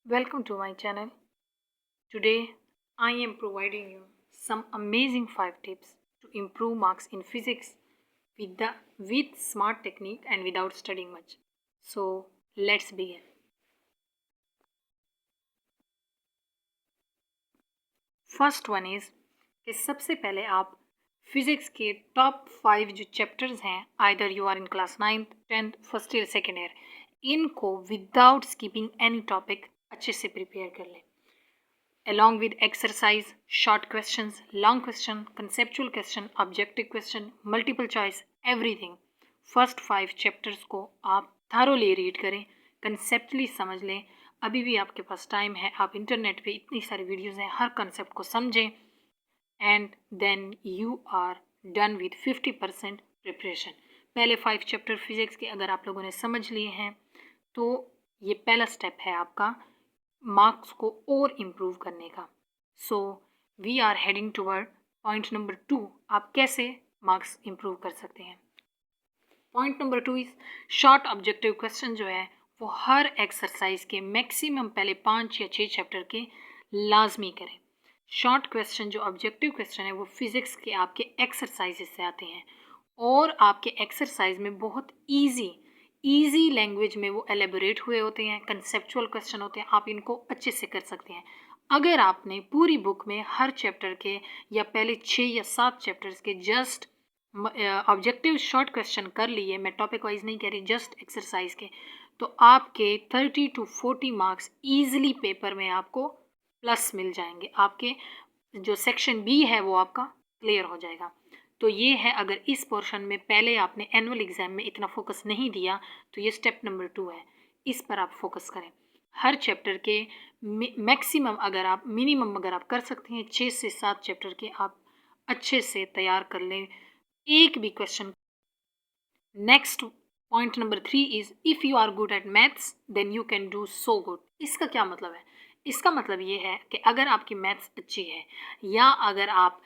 Welcome to my channel. Today I am providing you some amazing 5 tips to improve marks in physics with smart technique and without studying much. So let's begin. First one is कि सबसे पहले आप physics के top 5 जो chapters हैं either you are in class 9th 10th first year second year इनको without skipping any topic अच्छे से प्रिपेयर कर लें along with exercise, short questions, long question, conceptual question, objective question, multiple choice, everything. First 5 chapters को आप thoroughly read करें, कंसेप्टली समझ लें. अभी भी आपके पास टाइम है, आप इंटरनेट पे इतनी सारी वीडियोज़ हैं, हर कंसेप्ट को समझें and then you are done with 50% preparation. पहले 5 चैप्टर फिजिक्स के अगर आप लोगों ने समझ लिए हैं तो ये पहला स्टेप है आपका मार्क्स को और इम्प्रूव करने का. So we are heading toward point number 2. आप कैसे मार्क्स इम्प्रूव कर सकते हैं. Point number 2 is short objective question जो है वो हर एक्सरसाइज के मैक्सिमम पहले 5 या 6 चैप्टर के लाजमी करें. शॉर्ट क्वेश्चन जो ऑब्जेक्टिव क्वेश्चन है वो फिज़िक्स के आपके एक्सरसाइजेस से आते हैं और आपके एक्सरसाइज में बहुत ईजी लैंग्वेज में वो एलेबोरेट हुए होते हैं, कंसेप्चुअल क्वेश्चन होते हैं, आप इनको अच्छे से कर सकते हैं. अगर आपने पूरी बुक में हर चैप्टर के या पहले 6 या 7 चैप्टर्स के जस्ट ऑब्जेक्टिव शॉर्ट क्वेश्चन कर लिए, मैं टॉपिक वाइज नहीं कह रही, जस्ट एक्सरसाइज के, तो आपके 30 to 40 मार्क्स ईजिली पेपर में आपको प्लस मिल जाएंगे. आपके जो सेक्शन बी है वो आपका क्लियर हो जाएगा. तो ये है, अगर इस पोर्शन में पहले आपने एनुअल एग्ज़ाम में इतना फोकस नहीं दिया तो ये स्टेप नंबर 2 है, इस पर आप फोकस करें. हर चैप्टर के मैक्सिमम मिनिमम अगर आप कर सकते हैं 6 से 7 चैप्टर के आप अच्छे से तैयार कर लें, एक भी question. Next point number 3 is if you are good at maths then you can do so good. इसका क्या मतलब है? इसका मतलब ये है कि अगर आपकी मैथ्स अच्छी है या अगर आप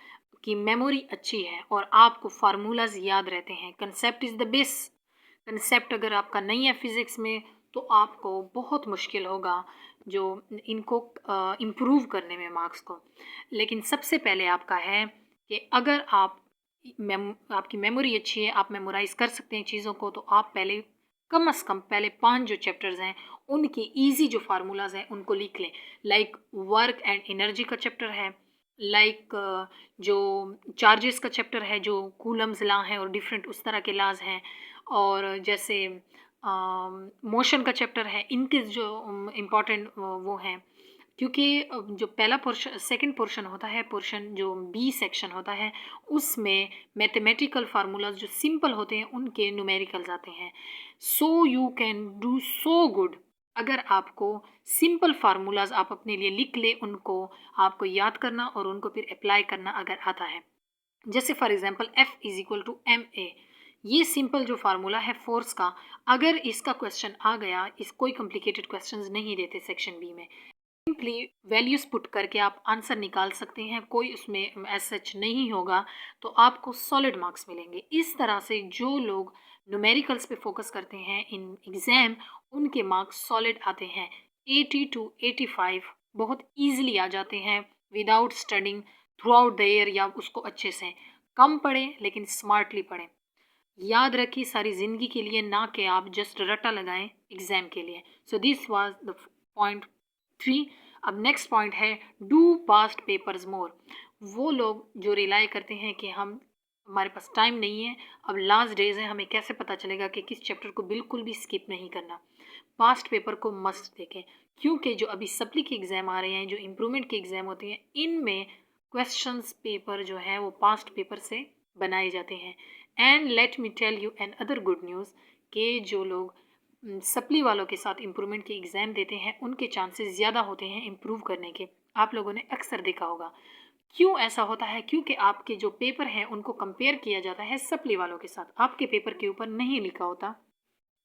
की मेमोरी अच्छी है और आपको फार्मूलाज याद रहते हैं, concept is the base. Concept अगर आपका नहीं है फिज़िक्स में तो आपको बहुत मुश्किल होगा जो इनको इम्प्रूव करने में मार्क्स को. लेकिन सबसे पहले आपका है कि अगर आपकी मेमोरी अच्छी है, आप मेमोराइज़ कर सकते हैं चीज़ों को, तो आप पहले कम से कम पहले 5 जो चैप्टर्स हैं उनके ईजी जो फार्मूलाज हैं उनको लिख लें. लाइक वर्क एंड एनर्जी का चैप्टर है, लाइक जो चार्जेस का चैप्टर है, जो कूलम्स लॉ हैं और डिफरेंट उस तरह के लॉज हैं, और जैसे मोशन का चैप्टर है, इनके जो इम्पॉर्टेंट वो हैं. क्योंकि जो पहला पोर्शन सेकंड पोर्शन होता है, पोर्शन जो बी सेक्शन होता है, उसमें मैथमेटिकल फार्मूलाज जो सिंपल होते हैं उनके न्यूमेरिकल्स आते हैं. So you can do so good. अगर आपको सिंपल फार्मूलाज आप अपने लिए लिख ले, उनको आपको याद करना और उनको फिर अप्लाई करना अगर आता है, जैसे for example F is equal to ma, ये सिंपल जो फार्मूला है फोर्स का, अगर इसका क्वेश्चन आ गया, इस कोई कॉम्प्लिकेटेड क्वेश्चंस नहीं देते सेक्शन बी में, सिंपली वैल्यूज़ पुट करके आप आंसर निकाल सकते हैं, कोई उसमें एज सच नहीं होगा, तो आपको सॉलिड मार्क्स मिलेंगे. इस तरह से जो लोग न्यूमेरिकल्स पे फोकस करते हैं इन एग्ज़ाम, उनके मार्क्स सॉलिड आते हैं. 80 to 85 बहुत ईजिली आ जाते हैं without studying through out the year, या उसको अच्छे से कम पढ़ें लेकिन स्मार्टली पढ़ें. याद रखिए सारी ज़िंदगी के लिए, ना कि आप जस्ट रट्टा लगाएं एग्ज़ाम के लिए. So this was the point 3. अब नेक्स्ट पॉइंट है डू पास्ट पेपर्स मोर. वो लोग जो रिलाई करते हैं कि हमारे पास टाइम नहीं है, अब लास्ट डेज हैं, हमें कैसे पता चलेगा कि किस चैप्टर को बिल्कुल भी स्किप नहीं करना. पास्ट पेपर को मस्ट देखें, क्योंकि जो अभी सप्ली के एग्ज़ाम आ रहे हैं, जो इम्प्रूवमेंट के एग्ज़ाम होते हैं, इनमें क्वेश्चंस पेपर जो है वो पास्ट पेपर से बनाए जाते हैं. And let me tell you another good news कि जो लोग सप्ली वालों के साथ इम्प्रूवमेंट के एग्ज़ाम देते हैं उनके चांसेस ज़्यादा होते हैं इम्प्रूव करने के. आप लोगों ने अक्सर देखा होगा. क्यों ऐसा होता है? क्योंकि आपके जो पेपर हैं उनको कंपेयर किया जाता है सप्ली वालों के साथ. आपके पेपर के ऊपर नहीं लिखा होता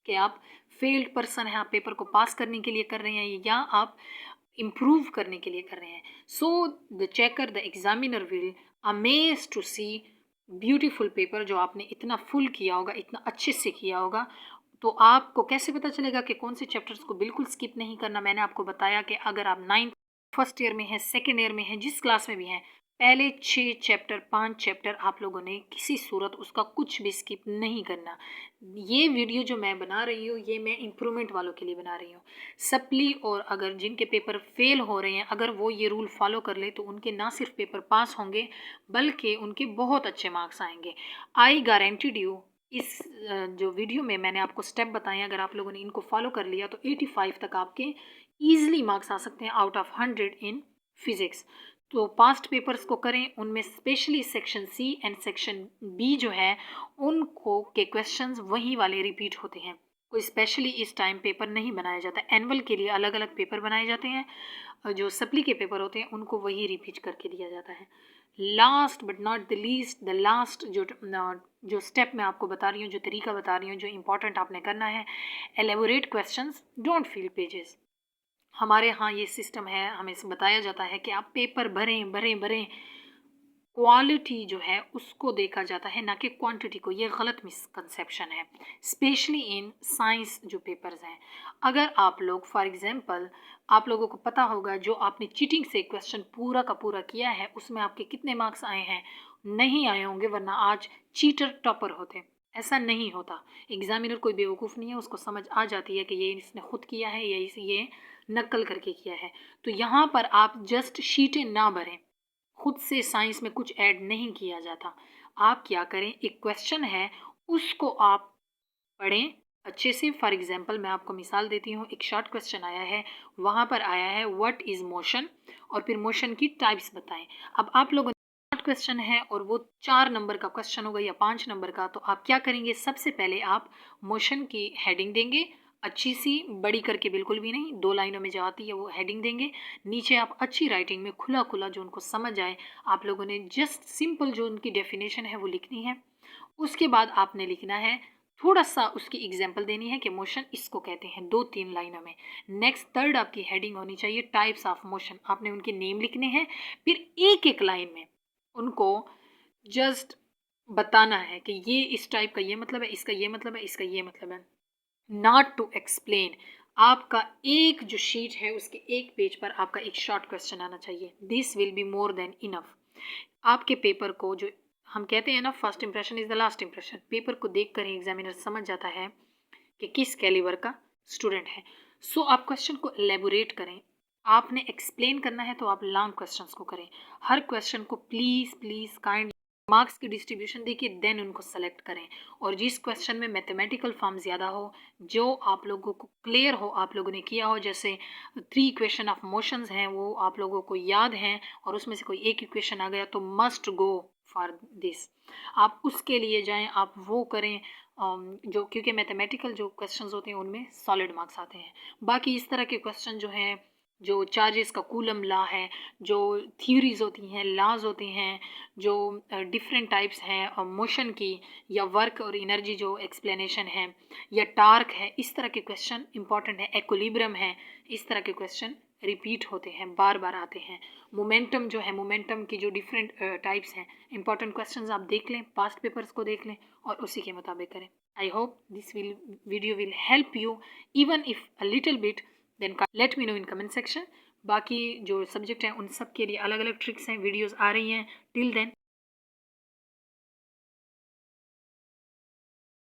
कि आप फेल्ड पर्सन हैं, आप पेपर को पास करने के लिए कर रहे हैं या आप इम्प्रूव करने के लिए कर रहे हैं. So the checker, the examiner will amaze to see beautiful paper जो आपने इतना फुल किया होगा, इतना अच्छे से किया होगा, तो आपको कैसे पता चलेगा कि कौन से चैप्टर्स को बिल्कुल स्किप नहीं करना? मैंने आपको बताया कि अगर आप 9th फर्स्ट ईयर में हैं, सेकेंड ईयर में हैं, जिस क्लास में भी हैं, पहले 6 चैप्टर 5 चैप्टर आप लोगों ने किसी सूरत उसका कुछ भी स्किप नहीं करना। ये वीडियो जो मैं बना रही हूँ ये मैं इम्प्रूवमेंट वालों के लिए बना रही हूँ। सप्ली और अगर जिनके पेपर फेल हो रहे हैं अगर वो ये रूल फॉलो कर ले तो उनके ना सिर्फ पेपर पास होंगे बल्कि उनके बहुत अच्छे मार्क्स आएंगे। आई गारंटीड यू इस जो वीडियो में मैंने आपको स्टेप बताए अगर आप लोगों ने इनको फॉलो कर लिया तो 85 तक आपके ईजिली मार्क्स आ सकते हैं आउट ऑफ 100 इन फिजिक्स। तो पास्ट पेपर्स को करें, उनमें specially section C and section B जो है उनको के क्वेश्चंस वही वाले रिपीट होते हैं। कोई स्पेशली इस टाइम पेपर नहीं बनाया जाता। एनुअल के लिए अलग अलग पेपर बनाए जाते हैं और जो सप्ली के पेपर होते हैं उनको वही रिपीट करके दिया जाता है। Last but not the least, the last जो स्टेप मैं आपको बता रही हूँ, जो तरीका बता रही हूँ, जो इंपॉर्टेंट आपने करना है, elaborate questions, don't fill pages. हमारे यहाँ ये सिस्टम है, हमें बताया जाता है कि आप पेपर भरें भरें भरें, क्वालिटी जो है उसको देखा जाता है ना कि क्वांटिटी को। ये गलत मिसकंसेप्शन है, स्पेशली इन साइंस जो पेपर्स हैं। अगर आप लोग फॉर एग्जांपल आप लोगों को पता होगा जो आपने चीटिंग से क्वेश्चन पूरा का पूरा किया है उसमें आपके कितने मार्क्स आए हैं, नहीं आए होंगे वरना आज चीटर टॉपर होते। ऐसा नहीं होता। एग्जामिनर कोई बेवकूफ़ नहीं है, उसको समझ आ जाती है कि ये इसने खुद किया है या ये नकल करके किया है। तो यहाँ पर आप जस्ट शीटें ना भरें, खुद से साइंस में कुछ ऐड नहीं किया जाता। आप क्या करें, एक क्वेश्चन है उसको आप पढ़ें अच्छे से। फॉर एग्जांपल मैं आपको मिसाल देती हूँ, एक शॉर्ट क्वेश्चन आया है, वहाँ पर आया है व्हाट इज़ मोशन और फिर मोशन की टाइप्स बताएं। अब आप लोगों शॉर्ट क्वेश्चन है और वो 4 नंबर का क्वेश्चन होगा या 5 नंबर का, तो आप क्या करेंगे, सबसे पहले आप मोशन की हेडिंग देंगे, अच्छी सी, बड़ी करके बिल्कुल भी नहीं, 2 लाइनों में जो आती है वो हेडिंग देंगे। नीचे आप अच्छी राइटिंग में खुला खुला जो उनको समझ आए आप लोगों ने जस्ट सिंपल जो उनकी डेफिनेशन है वो लिखनी है। उसके बाद आपने लिखना है, थोड़ा सा उसकी एग्जाम्पल देनी है कि मोशन इसको कहते हैं, 2-3 लाइनों में। नेक्स्ट थर्ड आपकी हेडिंग होनी चाहिए टाइप्स ऑफ मोशन, आपने उनके नेम लिखने हैं। फिर एक एक लाइन में उनको जस्ट बताना है कि ये इस टाइप का ये मतलब है, इसका ये मतलब है, इसका ये मतलब है, नॉट टू एक्सप्लेन। आपका एक जो शीट है उसके एक पेज पर आपका एक शॉर्ट क्वेश्चन आना चाहिए। This will be more than enough. आपके पेपर को जो हम कहते हैं ना, first impression is the last impression, paper को देख कर ही एग्जामिनर समझ जाता है कि किस कैलिबर का स्टूडेंट है। सो आप क्वेश्चन को एलेबोरेट करें। आपने एक्सप्लेन करना है तो आप लॉन्ग क्वेश्चंस को करें। हर क्वेश्चन को प्लीज़ प्लीज़ काइंड मार्क्स की डिस्ट्रीब्यूशन देखिए, देन उनको सेलेक्ट करें। और जिस क्वेश्चन में मैथमेटिकल फॉर्म ज़्यादा हो, जो आप लोगों को क्लियर हो, आप लोगों ने किया हो, जैसे 3 इक्वेशन ऑफ मोशंस हैं वो आप लोगों को याद हैं और उसमें से कोई एक इक्वेशन आ गया तो मस्ट गो फॉर दिस, आप उसके लिए जाएं, आप वो करें। जो क्योंकि मैथमेटिकल जो क्वेश्चंस होते हैं उनमें सॉलिड मार्क्स आते हैं। बाकी इस तरह के क्वेश्चन जो हैं, जो चार्जेस का कूलम लॉ है, जो थ्योरीज होती हैं, लॉज होते हैं, जो डिफरेंट टाइप्स हैं मोशन की, या वर्क और एनर्जी जो एक्सप्लेनेशन है, या टार्क है, इस तरह के क्वेश्चन इंपॉर्टेंट है। एक्विलिब्रियम है, इस तरह के क्वेश्चन रिपीट होते हैं, बार बार आते हैं। मोमेंटम जो है, मोमेंटम की जो डिफरेंट टाइप्स हैं, इंपॉर्टेंट क्वेश्चंस आप देख लें, पास्ट पेपर्स को देख लें और उसी के मुताबिक करें। I hope this video will help you even if a little bit, then let me know in comment section. बाकी जो सब्जेक्ट हैं उन सब के लिए अलग अलग ट्रिक्स हैं, वीडियोज़ आ रही हैं। Till then